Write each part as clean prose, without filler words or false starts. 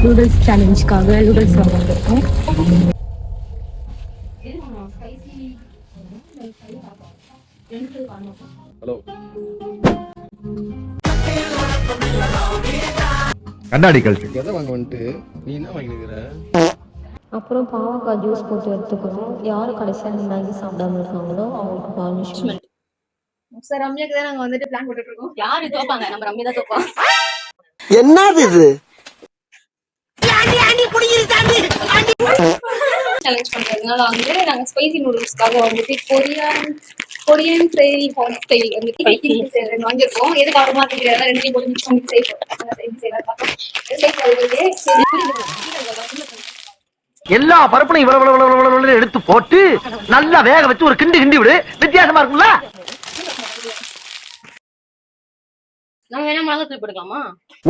Noodles சேலஞ்சுக்காக noodles வாங்க வந்திருக்கோம். Hello கண்ணாடி கழட்டு எதை வாங்க வந்துட்டு நீ என்ன வாங்கினுக்கிற? அப்புறம் பாவக்காய் ஜூஸ் போட்டு எடுத்துக்கிறோம். யாரு கடைசியாக இந்த மேகி சாப்பிடாம இருக்காங்களோ அவங்களுக்கு பனிஷ்மெண்ட். சார் ரம்யாக்கு தான் நாங்க வந்துட்டு பிளான் போட்டுட்டு இருக்கோம். யாரு தோப்பாங்க? நம்ம ரம்யா தான் தோப்போம். என்னது இது? சேலஞ்ச் பண்றதுனால வந்து நாங்க ஸ்பைசி நூடுல்ஸ்க்காக வந்துட்டு கொரியன் ஸ்டைல் ஹாட் ஸ்டைல் வந்துட்டு வாங்கியிருக்கோம். எதுக்கு ஆர்வமா தெரியாது, ரெண்டையும் போட்டு மிக்ஸ் பண்ணி எல்லா பருப்பும் இவ்வளவு எடுத்து போட்டு நல்லா வேக வச்சு ஒரு கிண்டி கிண்டி விடு, வித்தியாசமா இருக்கும்ல. நம்ம வேணா மிளகாத்தூள் போட்டுக்கலாமா?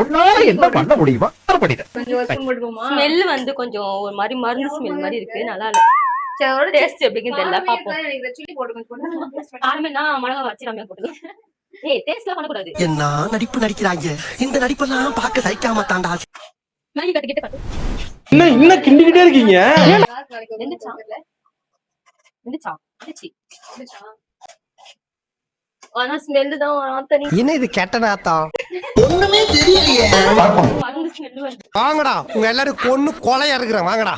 உன்னால என்ன பண்ண முடியுமா பண்ணிட்டேன். கொஞ்சம் ஸ்பூன் போட்டுக்கோமா? ஸ்மெல் வந்து கொஞ்சம் ஒரு மாதிரி மருந்து ஸ்மெல் மாதிரி இருக்கு, நல்லா இல்ல. சரி, டேஸ்ட் எப்படின்னு தெரியல, பாப்போம். எனக்கு சில்லி போட்டு கொஞ்சம் காரமே நான் மிளகா வச்சு ரம்யா போட்டுக்கலாம். ஏய், டேஸ்ட்லாம் பண்ணக்கூடாது. என்ன நடிப்பு நடிக்கிறாங்க, இந்த நடிப்பெல்லாம் பார்க்க சகிக்காம தாண்டா. மேகி கட்டிக்கிட்டு கட்டு. இன்னும் கிண்டிக்கிட்டே இருக்கீங்க. வெந்துச்சா? வெந்துச்சா? வெந்துச்சு. ஆனா ஸ்மெல் தான் வரும். தனி என்ன இது கெட்ட நாத்தம்? ஒண்ணுமே தெரியலையே. மருந்து ஸ்மெல் வருது. வாங்கடா, உங்க எல்லாரும் கொன்னு கொலையா இருக்கிறேன், வாங்கடா.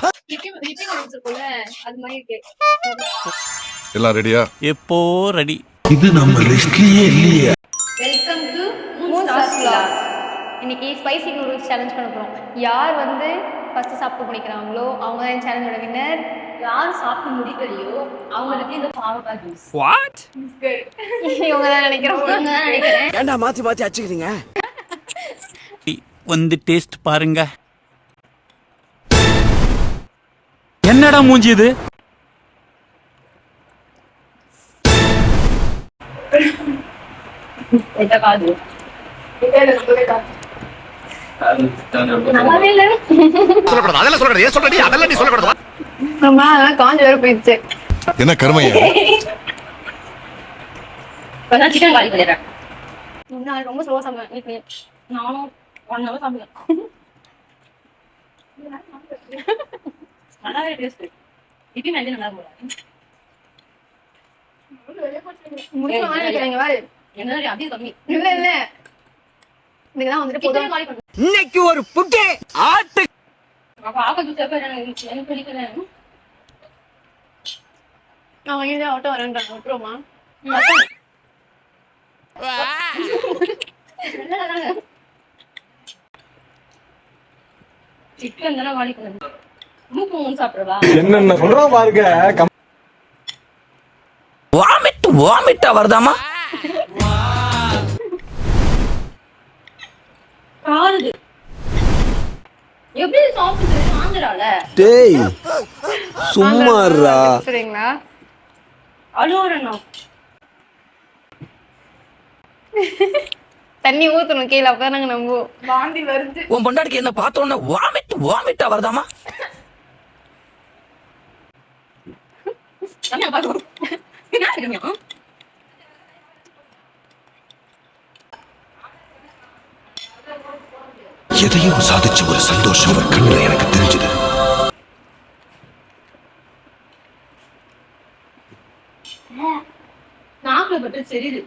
அது மாதிரி இருக்கு. எல்லாம் ரெடியா? எப்போ ரெடி. இது நம்ம லிஸ்ட்லயே இல்லையே. Welcome to Moonstars vlog. இன்னைக்கு ஸ்பைசி நூடுல்ஸ் சேலஞ்ச் பண்ண போறோம். யார் வந்து ஃபர்ஸ்ட் சாப்பிட்டு முடிக்கிறாங்களோ அவங்க தான் சேலஞ்சோட வின்னர். யார் சாப்பிட்டு முடிக்கலையோ அவங்களுக்கு இந்த பாவக்காய் ஜூஸ். வாட்? இவங்க தான் நினைக்கிறேன். ஏன்டா மாத்தி மாத்தி அடிச்சுக்கிறீங்க? வந்து டேஸ்ட் பாருங்க. என்னடா மூஞ்சி இது? காது நல்லாவே இல்ல. சொல்லக்கூடாது, அதெல்லாம் சொல்லக்கூடாது. ஏன் சொல்றடி? அதெல்லாம் நீ சொல்லக்கூடாது. ஆமா, அதான் காஞ்ச வேற போயிடுச்சு. என்ன கருமையா? நான் சிக்கன் காலி பண்ணிடுறேன். நான் ரொம்ப ஸ்லோவா சாப்பிடுவேன். நானும் 1 hour சாப்பிடுவேன். நல்லாவே டேஸ்ட். இப்படி மேலே நல்லா இருக்கும். முடிச்சு நினைக்கிறீங்க வேறு என்ன அதிகம் கம்மி. இல்ல இல்ல, இதுதான் வந்துட்டு பொதுவாக காலி பண்ணுவேன். இன்னைக்கு ஒரு புட்டு ஆட்டு பாவக்காய் ஜூஸ் எனக்கு பிடிக்கல. நான் வாங்கி ஆட்டோ வரேன்றாங்க. விட்டுருவோமா? சிக்கன் தானே காலி பண்ணுது. மூக்கு சாப்பிடுவா? என்னென்ன சொல்றோம் பாருங்க. வாமிட்டா வருதாமா? காலுது எப்படி சாப்பிடுது? ஆந்திரால டேய் சும்மாறா. சரிங்களா? அழுவுறேன். தண்ணி ஊத்தணும் கீழே, அப்பதான் நாங்க நம்புவோம். வாந்தி வருது. உன் பொண்டாட்டிக்கு என்ன பார்த்த உடனே வாமிட்டா வருதாமா? எதையும் சாதிச்ச ஒரு சந்தோஷம் அவர் கண்ணுல எனக்கு தெரிஞ்சது. நாக்குல பட்டு தெரியுது.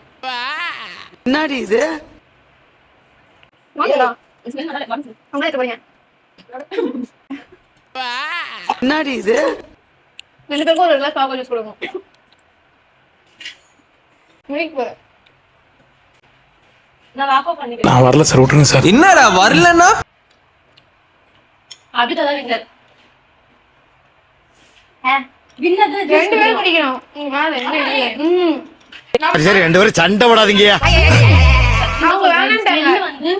என்னடி இது? வாங்கலாம். ஸ்மெல் நல்லா இருக்கு. அவங்க எடுத்து போறீங்க. என்னடி இது? 2 பேருக்கும் ஒரு கிளாஸ் பாவக்காய் ஜூஸ் கொடுங்க. முடிக்க போறேன். நான் வாப்பா பண்ணிக்கிறேன். நான் வரல சார், விட்டுருங்க சார். என்னடா வரலன்னா? அப்படிதான் வின்னர். வின்னர் 2 பேரும் குடிக்கணும். உங்க மேல என்ன இல்ல. சரி, 2 பேரும் சண்டை போடாதீங்க. அவங்க வேணான்ட்டாங்க. ஸ்மெல் வந்து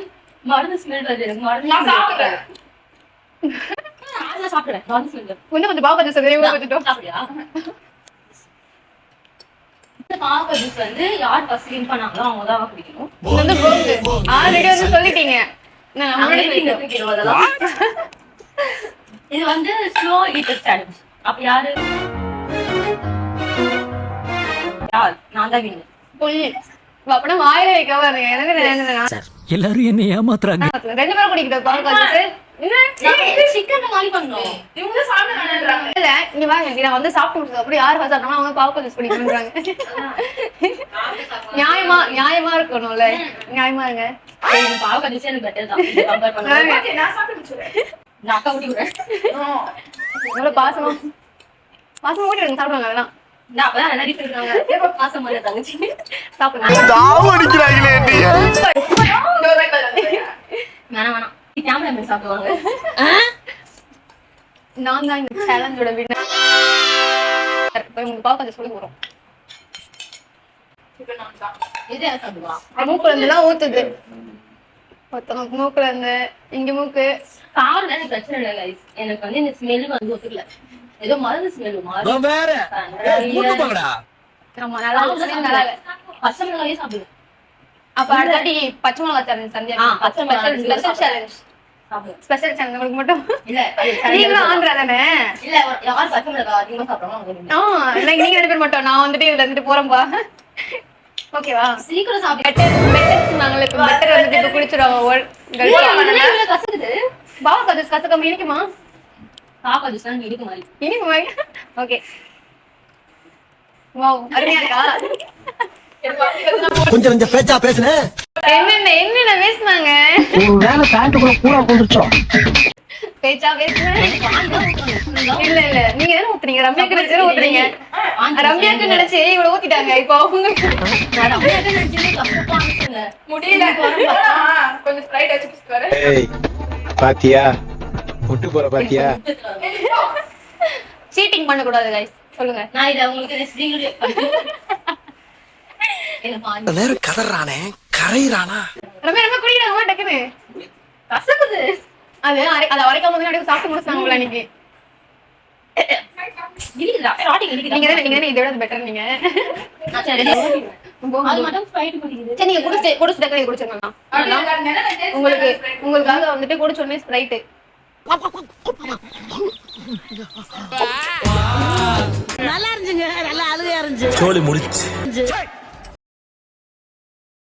மருந்து ஸ்மெல் வருது. எனக்கு மருந்து நான் சாப்பிடுறேன். நான் சாப்பிடுறேன். மருந்து ஸ்மெல். கொஞ்சம் பாவக்காய் ஜூஸ் தெரியுமா வச்சுட்டோம். சாப்பிடுறியா? இந்த பாவக்காய் ஜூஸ் வந்து யார் ஃபர்ஸ்ட் வின் பண்ணாங்களோ அவங்க தான் குடிக்கணும். இது வந்து ப்ரோக்கு. ஆல்ரெடி வந்து சொல்லிட்டீங்க. நான் முன்னாடி சொல்லிட்டேன். இது வந்து ஸ்லோ ஈட்டர் சேலஞ்ச். அப்ப யாரு? நான் தான் வின்னர். பொண்ணு அப்பனா வாயில வைக்காம இருங்க. எனக்கு எல்லாரும் என்ன ஏமாத்துறாங்க. 2 பேரும் குடிக்கிட்டோம் பாவக்காய் ஜூஸ். சிக்கன் காலி பண்ணோம். இவங்க சாப்பிட வேணாம்ன்றாங்க. இல்ல இங்க வாங்க, நான் வந்து சாப்பிட்டு முடிச்சது அப்புறம் யார் சாப்பிட்டாங்க அவங்க பாவக்காய் ஜூஸ் குடிக்கணும்ன்றாங்க. நியாயமா இருக்கணும்ல, நியாயமா இருங்க. பாவக்காய் ஜூஸ் எனக்கு பெட்டர் தான் கம்பேர் பண்ணுங்க. நான் சாப்பிட்டு முடிச்சிடுறேன். நான் அக்கா ஊட்டி விடுறேன். இவ்வளவு பாசமா ஊட்டி விடுங்க, சாப்பிடுவாங்க அதெல்லாம். நான் அப்பதான் நல்லா இருக்காங்க. பாசம் மாதிரி தங்கச்சி சாப்பிடுங்க. வேணாம் கேமரா சாப்பிடுவாங்க. நான் தான் இந்த சேலஞ்சோட வின்னர். உங்களுக்கு பாவக்காய் ஜூஸ் சொல்லி வரும். இது யார் சாப்பிடுவா? மூக்குல இருந்துலாம் ஊத்துது. ஒருத்தவங்க மூக்குல இருந்து இங்க மூக்கு. காரம் எனக்கு பிரச்சனை இல்லை guys. எனக்கு வந்து இந்த ஸ்மெல் வந்து ஒத்துக்கல. ஏதோ மருந்து ஸ்மெல் மாறு. ஆமா, நல்லா நல்லா இல்ல. பச்சை மிளகாயே சாப்பிடுவேன். அப்ப அடுத்தாட்டி பச்சை மிளகாய் சேலஞ்ச் சந்தியா. பச்சை மிளகாய் ஸ்பெஷல் சேலஞ்ச். சாப்பிடுவேன். ஸ்பெஷல் சேலஞ்ச் உங்களுக்கு மட்டும். இல்ல நீங்களும் ஆந்திரா தானே? இல்ல யார் பச்சை மிளகாய் அதிகமா சாப்பிடுறாங்க? இல்ல நீங்க 2 பேர் மட்டும். நான் வந்துட்டு இதுல இருந்து போறேன்பா. ஓகேவா? சீக்கிரம் சாப்பிடு. பெட்டர் நாங்களே இப்ப பெட்டர் வந்துட்டு இப்ப குடிச்சிரோம். கசக்குது. பாவக்காய் ஜூஸ் கசக்காம இனிக்குமா? பாவக்காய் ஜூஸ் தான் இருக்கு மாதிரி. இனிக்குமா? ஓகே. வாவ், அருமையா இருக்கா? கொஞ்சம் பேச்சா பேசுன என்னென்ன பேசுனாங்க? வேலை பேண்ட்டுக்குள்ள பூரா போட்டுச்சோம். பேச்சா பேசுனேன். இல்ல நீங்க தானே ஊத்துறீங்க, ரம்யாக்கு நினைச்சு ஊத்துறீங்க. ரம்யாக்கு நினைச்சு இவ்வளவு ஊத்திட்டாங்க. இப்போ உங்களுக்கு முடியல. கொஞ்சம் ஸ்ப்ரைட் வச்சு வரேன். ஏய் பாத்தியா ஒட்டு போற பாத்தியா? சீட்டிங் பண்ண கூடாது गाइस. சொல்லுங்க. நான் இத உங்களுக்கு ஸ்ரீகுடி என்ன நேரம் கதறானே கரைறானா? ரம்யா குடிறாங்க டக்குனு. கசக்குது. அது வரைக்கும் போது அப்படியே சாப்பிட்டு முடிச்சாங்க அன்னைக்கு. நீங்க தானே இதை விட பெட்டர் நீங்க. அது மட்டும் ஸ்ப்ரைட் குடிக்குது. சரி நீங்க குடிச்சிட்டு டக்குனு குடிச்சிடலாம். உங்களுக்காக வந்துட்டு குடிச்ச உடனே ஸ்ப்ரைட். நல்லா இருந்துங்க, நல்லா அழுகையா இருந்துச்சு. சோலி முடிச்சு